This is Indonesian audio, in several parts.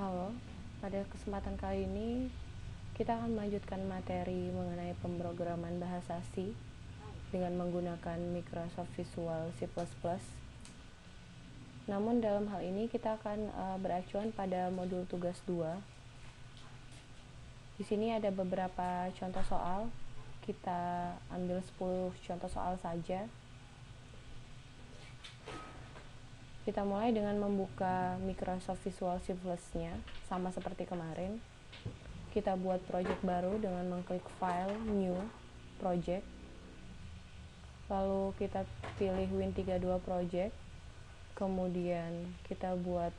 Halo, pada kesempatan kali ini kita akan melanjutkan materi mengenai pemrograman bahasa C dengan menggunakan Microsoft Visual C++. Namun dalam hal ini kita akan beracuan pada modul tugas 2. Di sini ada beberapa contoh soal. Kita ambil 10 contoh soal saja. Kita mulai dengan membuka Microsoft Visual C++ nya, sama seperti kemarin. Kita buat project baru dengan mengklik File, New, Project. Lalu kita pilih Win32 Project. Kemudian kita buat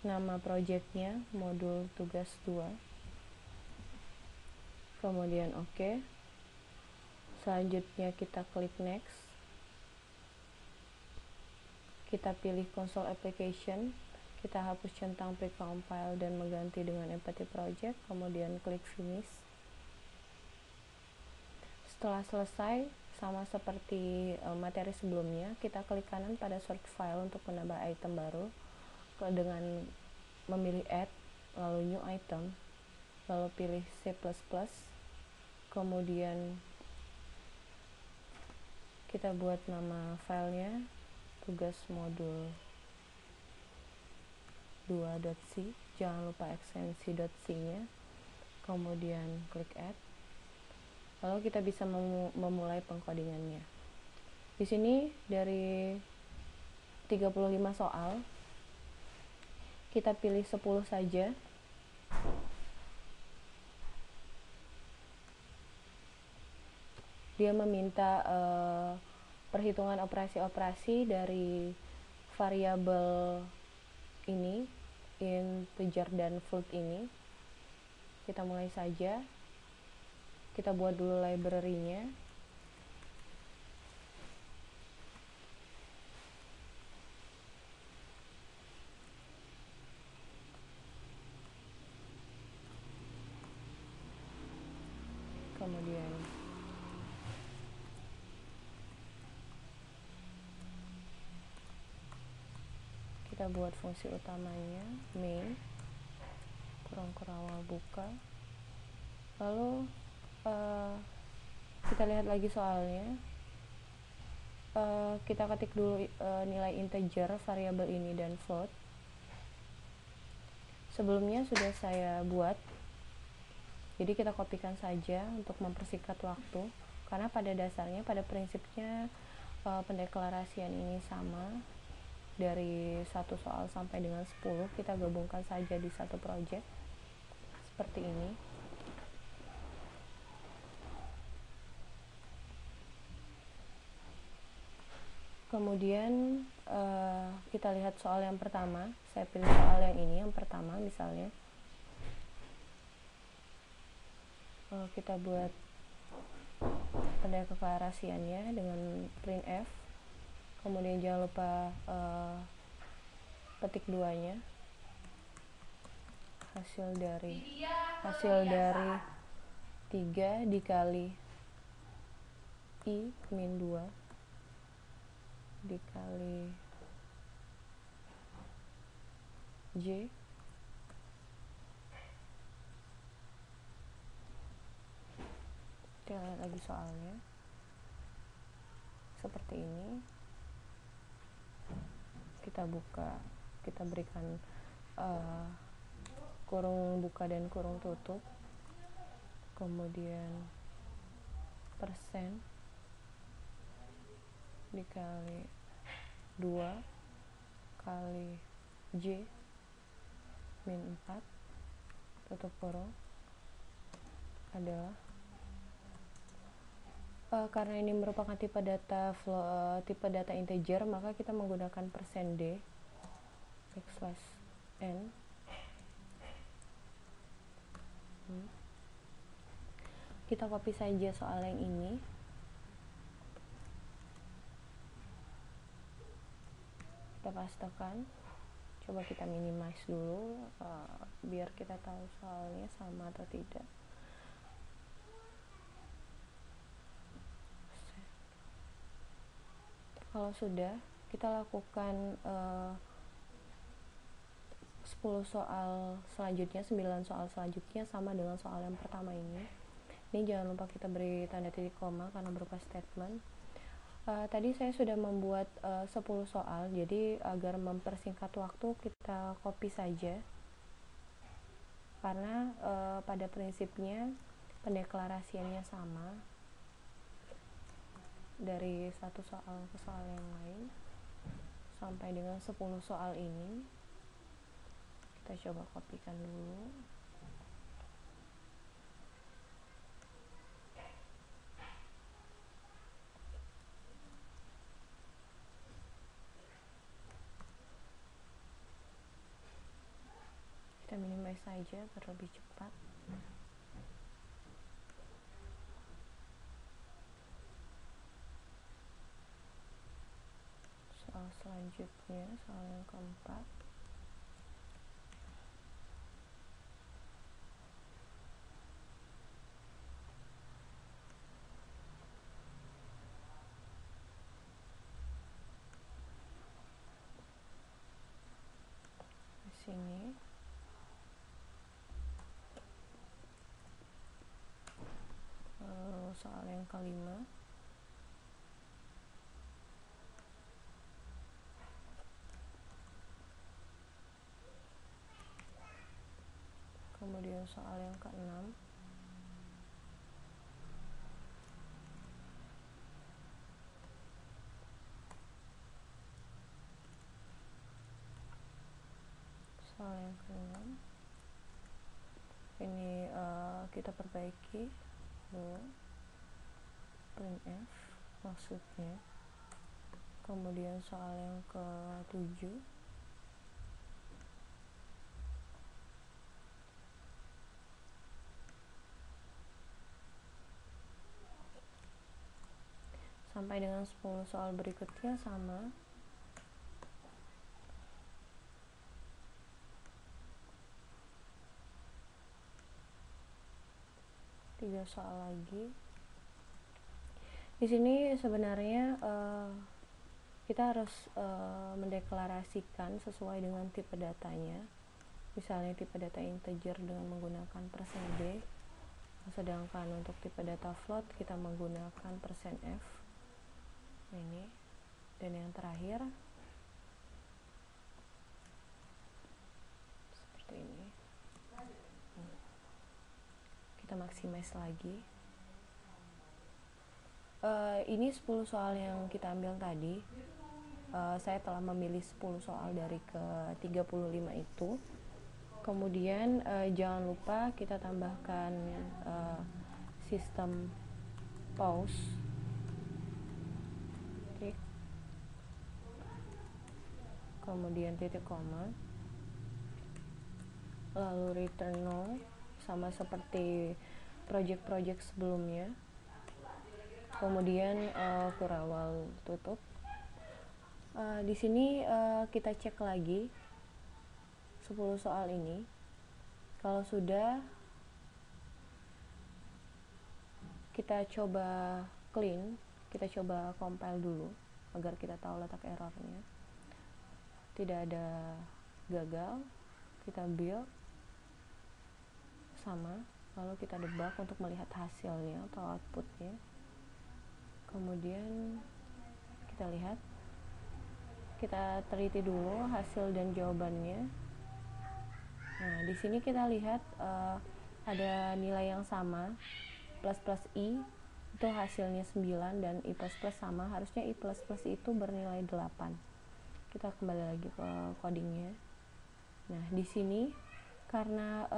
nama projectnya, modul tugas 2. Kemudian OK. Selanjutnya kita klik Next. Kita pilih Console Application. Kita hapus centang precompile dan mengganti dengan Empathy Project. Kemudian klik Finish. Setelah selesai, sama seperti materi sebelumnya, kita klik kanan pada search file untuk menambah item baru dengan memilih add, lalu new item, lalu pilih C++, kemudian kita buat nama filenya tugas modul 2.c, jangan lupa ekstensi .c nya, kemudian klik add. Lalu kita bisa memulai pengkodingannya. Di sini dari 35 soal, kita pilih 10 saja. Dia meminta perhitungan operasi-operasi dari variabel ini, integer dan float ini. Kita mulai saja. Kita buat dulu library-nya. Kemudian kita buat fungsi utamanya, main, kurung awal buka. Lalu kita lihat lagi soalnya. Kita ketik dulu nilai integer variabel ini dan float. Sebelumnya sudah saya buat, jadi kita kopikan saja untuk mempersingkat waktu, karena pada dasarnya, pada prinsipnya pendeklarasian ini sama. Dari satu soal sampai dengan 10 kita gabungkan saja di satu project seperti ini. Kemudian kita lihat soal yang pertama. Saya pilih soal yang ini, yang pertama misalnya. Kita buat pendeklarasiannya dengan printf. Kemudian jangan lupa petik 2-nya. Hasil dari 3 dikali I min 2 dikali J kita lihat lagi soalnya seperti ini. Kita buka, kita berikan kurung buka dan kurung tutup, kemudian persen dikali 2 kali J min 4 tutup kurung adalah karena ini merupakan tipe data integer, maka kita menggunakan persen %d \n. Kita copy saja soal yang ini. Kita pastekan. Coba kita minimize dulu biar kita tahu soalnya sama atau tidak. Kalau sudah, kita lakukan 10 soal selanjutnya, 9 soal selanjutnya sama dengan soal yang pertama ini. Ini jangan lupa kita beri tanda titik koma karena berupa statement. Tadi saya sudah membuat 10 soal, jadi agar mempersingkat waktu kita copy saja, karena pada prinsipnya pendeklarasiannya sama dari satu soal ke soal yang lain sampai dengan 10 soal ini. Kita coba kopikan dulu. Kita minimize saja biar lebih cepat. Soal selanjutnya, soal yang keempat. Di sini. Lalu soal yang kelima. Kemudian soal yang keenam. Soal yang keenam. Ini kita perbaiki dulu. Printf maksudnya. Kemudian soal yang ke-7. Sampai dengan 10 soal berikutnya sama. Tiga soal lagi. Di sini sebenarnya kita harus mendeklarasikan sesuai dengan tipe datanya. Misalnya tipe data integer dengan menggunakan %d, sedangkan untuk tipe data float kita menggunakan %f. Ini. Dan yang terakhir seperti ini. Kita maximize lagi. Ini 10 soal yang kita ambil tadi. Saya telah memilih 10 soal dari ke-35 itu. Kemudian jangan lupa kita tambahkan sistem pause, kemudian titik koma, lalu return null, sama seperti project-project sebelumnya. Kemudian kurawal tutup. Di sini kita cek lagi 10 soal ini. Kalau sudah, kita coba clean, kita coba compile dulu agar kita tahu letak errornya. Tidak ada gagal. Kita build sama, lalu kita debug untuk melihat hasilnya atau outputnya. Kemudian kita lihat, kita teliti dulu hasil dan jawabannya. Nah, di sini kita lihat ada nilai yang sama, plus i itu hasilnya 9 dan i plus plus sama, harusnya i plus plus itu bernilai 8. Kita kembali lagi ke codingnya. Nah, di sini karena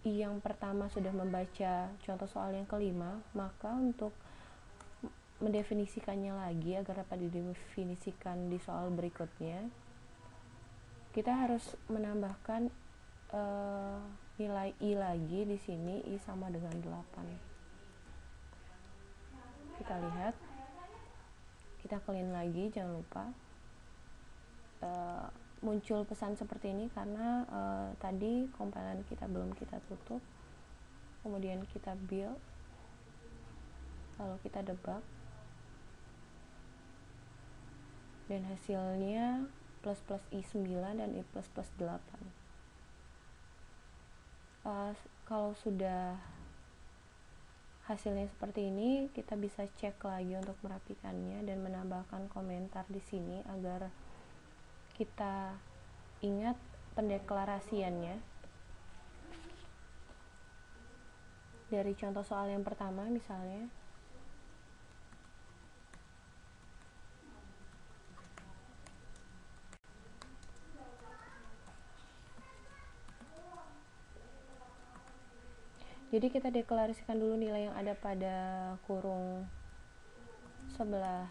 i yang pertama sudah membaca contoh soal yang kelima, maka untuk mendefinisikannya lagi agar dapat didefinisikan di soal berikutnya, kita harus menambahkan nilai i lagi. Di sini i sama dengan 8. Kita lihat, kita clean lagi, jangan lupa. Muncul pesan seperti ini karena tadi kompilan kita belum kita tutup. Kemudian kita build, lalu kita debug, dan hasilnya plus plus I 9 dan I plus plus 8. Kalau sudah hasilnya seperti ini, kita bisa cek lagi untuk merapikannya dan menambahkan komentar di sini agar kita ingat pendeklarasiannya. Dari contoh soal yang pertama misalnya, jadi kita deklarasikan dulu nilai yang ada pada kurung sebelah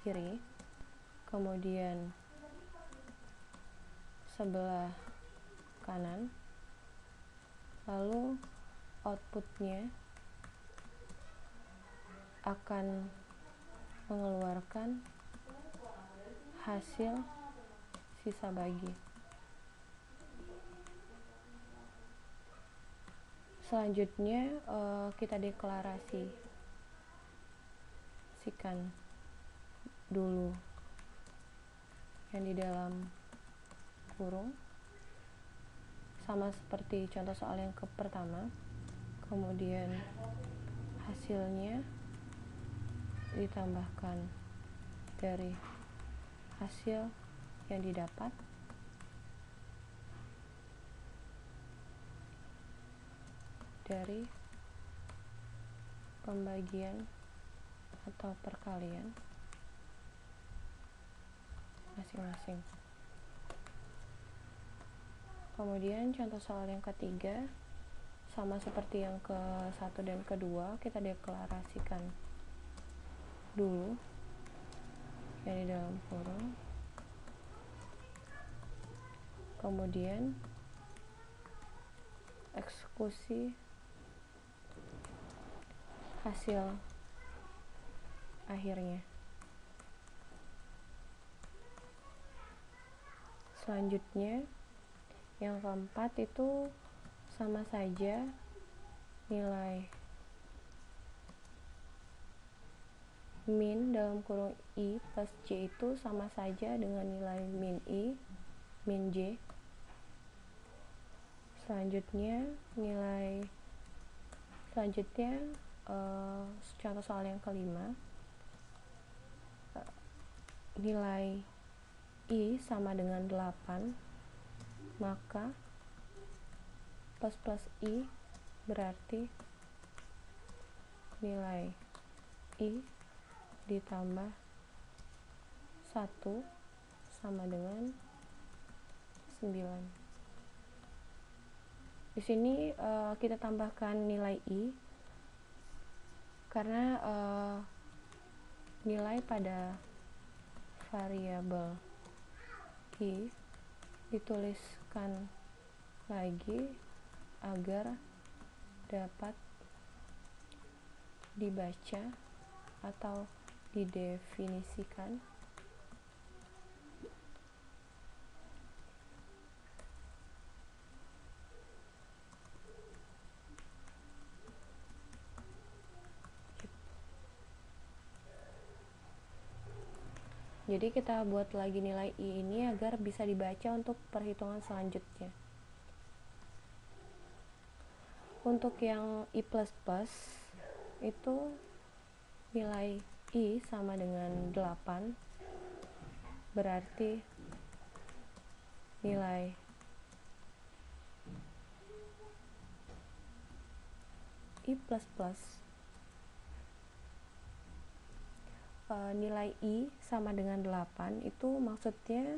kiri, kemudian sebelah kanan, lalu outputnya akan mengeluarkan hasil sisa bagi. Selanjutnya kita deklarasikan dulu yang di dalam kurung sama seperti contoh soal yang pertama, kemudian hasilnya ditambahkan dari hasil yang didapat dari pembagian atau perkalian masing-masing. Kemudian contoh soal yang ketiga sama seperti yang ke-1 dan ke-2, kita deklarasikan dulu yang di dalam kurung, kemudian eksekusi hasil akhirnya. Selanjutnya yang keempat itu sama saja nilai min dalam kurung I plus J itu sama saja dengan nilai min I min J. Selanjutnya contoh soal yang kelima, nilai I sama dengan 8, maka plus plus I berarti nilai I ditambah 1 sama dengan 9. Di sini kita tambahkan nilai I karena nilai pada variabel I dituliskan lagi agar dapat dibaca atau didefinisikan jadi kita buat lagi nilai I ini agar bisa dibaca untuk perhitungan selanjutnya. Untuk yang I++ itu nilai I sama dengan 8, berarti nilai I++ nilai I sama dengan 8 itu maksudnya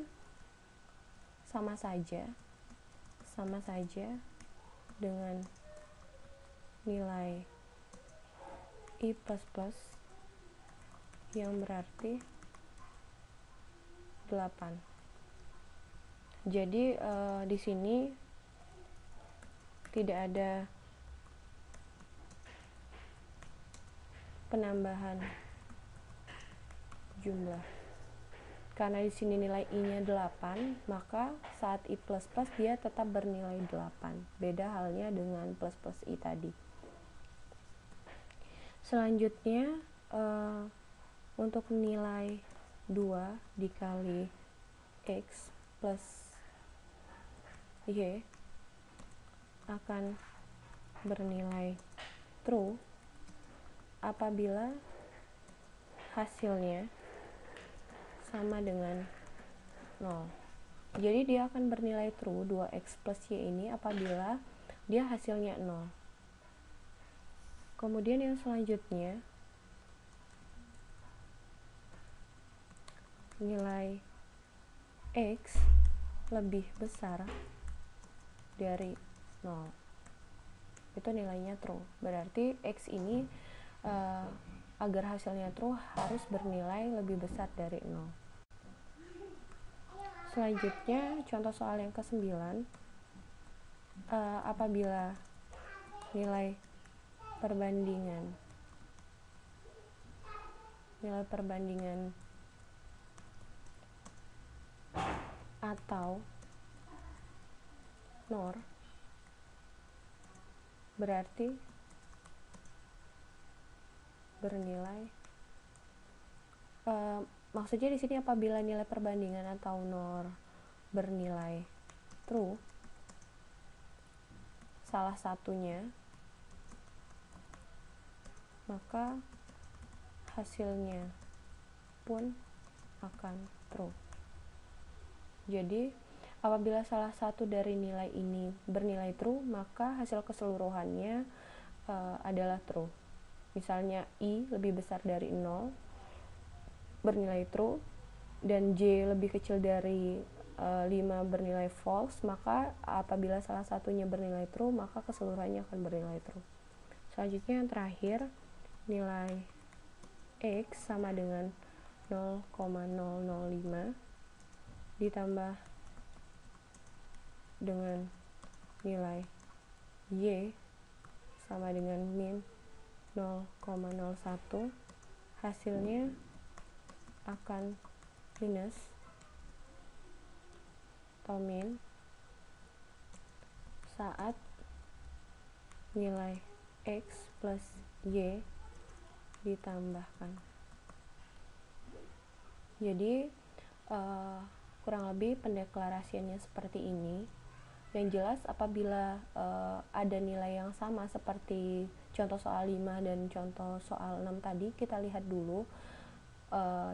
sama saja dengan nilai I++ yang berarti 8. Jadi di sini tidak ada penambahan jumlah. Karena di sini nilai I-nya 8, maka saat I++ dia tetap bernilai 8. Beda halnya dengan plus plus I tadi. Selanjutnya untuk nilai 2 dikali X plus Y akan bernilai true apabila hasilnya sama dengan 0. Jadi dia akan bernilai true 2x plus y ini apabila dia hasilnya 0. Kemudian yang selanjutnya, nilai x lebih besar dari 0. Itu nilainya true. Berarti x ini agar hasilnya true harus bernilai lebih besar dari 0. Selanjutnya, contoh soal yang ke-9, apabila nilai perbandingan atau NOR berarti bernilai maksudnya di sini apabila nilai perbandingan atau NOR bernilai true, salah satunya, maka hasilnya pun akan true. Jadi apabila salah satu dari nilai ini bernilai true, maka hasil keseluruhannya adalah true. Misalnya I lebih besar dari 0 bernilai true, dan J lebih kecil dari 5 bernilai false, maka apabila salah satunya bernilai true, maka keseluruhannya akan bernilai true. Selanjutnya yang terakhir, nilai X sama dengan 0,005 ditambah dengan nilai Y sama dengan min 0,01, hasilnya akan minus atau min saat nilai X plus Y ditambahkan. Jadi kurang lebih pendeklarasiannya seperti ini. Yang jelas apabila ada nilai yang sama seperti contoh soal 5 dan contoh soal 6 tadi, kita lihat dulu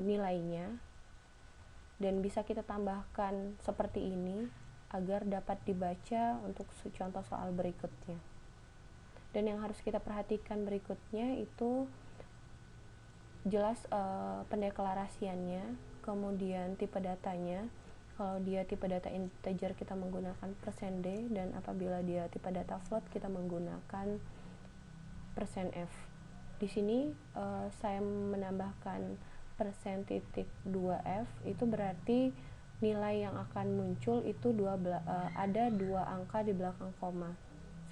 nilainya dan bisa kita tambahkan seperti ini agar dapat dibaca untuk contoh soal berikutnya. Dan yang harus kita perhatikan berikutnya itu jelas pendeklarasiannya, kemudian tipe datanya. Kalau dia tipe data integer kita menggunakan %d, dan apabila dia tipe data float kita menggunakan %f. Di sini saya menambahkan %.2f, itu berarti nilai yang akan muncul itu ada 2 angka di belakang koma.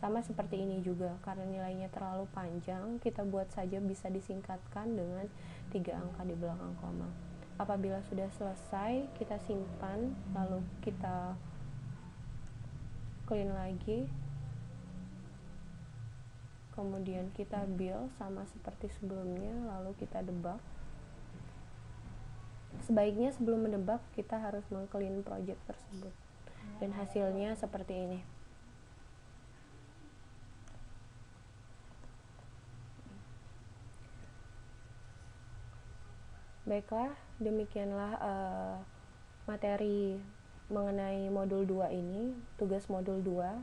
Sama seperti ini juga, karena nilainya terlalu panjang, kita buat saja bisa disingkatkan dengan 3 angka di belakang koma. Apabila sudah selesai, kita simpan, lalu kita clean lagi, kemudian kita build sama seperti sebelumnya, lalu kita debug. Sebaiknya sebelum mendebug kita harus meng-clean project tersebut, dan hasilnya seperti ini. Baiklah, demikianlah materi mengenai modul 2 ini, tugas modul 2.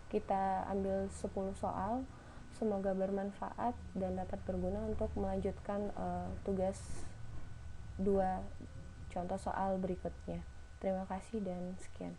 Kita ambil 10 soal, semoga bermanfaat dan dapat berguna untuk melanjutkan tugas 2 contoh soal berikutnya. Terima kasih dan sekian.